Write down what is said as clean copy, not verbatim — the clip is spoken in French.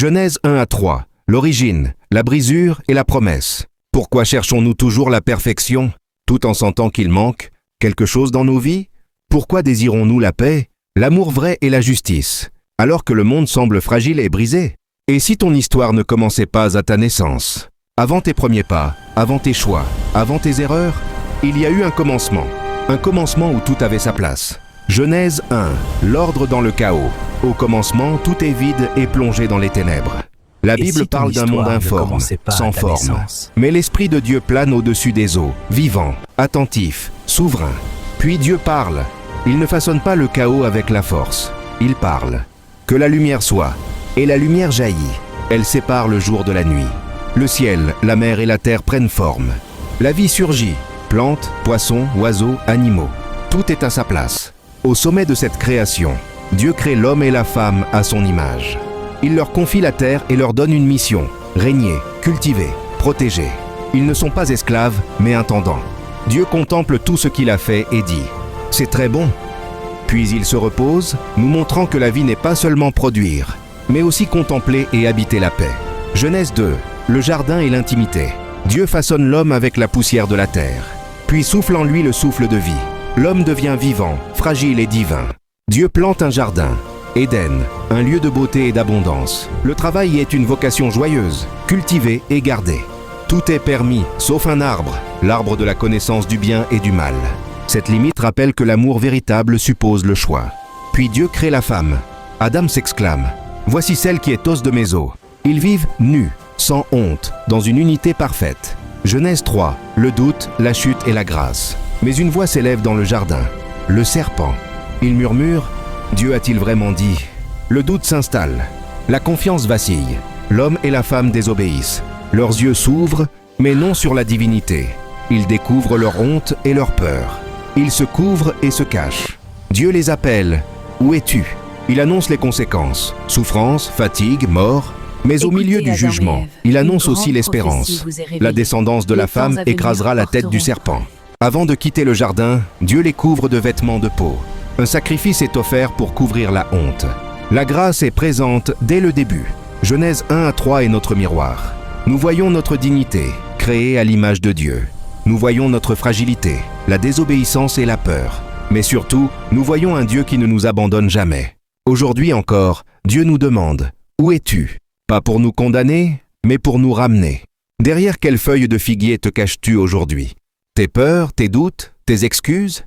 Genèse 1 à 3. L'origine, la brisure et la promesse. Pourquoi cherchons-nous toujours la perfection, tout en sentant qu'il manque quelque chose dans nos vies? Pourquoi désirons-nous la paix, l'amour vrai et la justice, alors que le monde semble fragile et brisé? Et si ton histoire ne commençait pas à ta naissance? Avant tes premiers pas, avant tes choix, avant tes erreurs, il y a eu un commencement où tout avait sa place. Genèse 1, l'ordre dans le chaos. Au commencement, tout est vide et plongé dans les ténèbres. La Bible parle d'un monde informe, sans forme. Mais l'Esprit de Dieu plane au-dessus des eaux, vivant, attentif, souverain. Puis Dieu parle. Il ne façonne pas le chaos avec la force. Il parle. Que la lumière soit. Et la lumière jaillit. Elle sépare le jour de la nuit. Le ciel, la mer et la terre prennent forme. La vie surgit. Plantes, poissons, oiseaux, animaux. Tout est à sa place. Au sommet de cette création, Dieu crée l'homme et la femme à son image. Il leur confie la terre et leur donne une mission, régner, cultiver, protéger. Ils ne sont pas esclaves, mais intendants. Dieu contemple tout ce qu'il a fait et dit « C'est très bon ». Puis il se repose, nous montrant que la vie n'est pas seulement produire, mais aussi contempler et habiter la paix. Genèse 2, le jardin et l'intimité. Dieu façonne l'homme avec la poussière de la terre, puis souffle en lui le souffle de vie. L'homme devient vivant, fragile et divin. Dieu plante un jardin, Éden, un lieu de beauté et d'abondance. Le travail y est une vocation joyeuse, cultivée et gardée. Tout est permis, sauf un arbre, l'arbre de la connaissance du bien et du mal. Cette limite rappelle que l'amour véritable suppose le choix. Puis Dieu crée la femme. Adam s'exclame « Voici celle qui est os de mes os ». Ils vivent nus, sans honte, dans une unité parfaite. Genèse 3, le doute, la chute et la grâce. Mais une voix s'élève dans le jardin. Le serpent. Il murmure « Dieu a-t-il vraiment dit ?» Le doute s'installe. La confiance vacille. L'homme et la femme désobéissent. Leurs yeux s'ouvrent, mais non sur la divinité. Ils découvrent leur honte et leur peur. Ils se couvrent et se cachent. Dieu les appelle. Où es-tu? Il annonce les conséquences. Souffrance, fatigue, mort. Mais au milieu du jugement, il annonce aussi l'espérance. La descendance de la femme écrasera la tête du serpent. Avant de quitter le jardin, Dieu les couvre de vêtements de peau. Un sacrifice est offert pour couvrir la honte. La grâce est présente dès le début. Genèse 1 à 3 est notre miroir. Nous voyons notre dignité, créée à l'image de Dieu. Nous voyons notre fragilité, la désobéissance et la peur. Mais surtout, nous voyons un Dieu qui ne nous abandonne jamais. Aujourd'hui encore, Dieu nous demande « Où es-tu » Pas pour nous condamner, mais pour nous ramener. Derrière quelle feuille de figuier te caches-tu aujourd'hui? Tes peurs, tes doutes, tes excuses?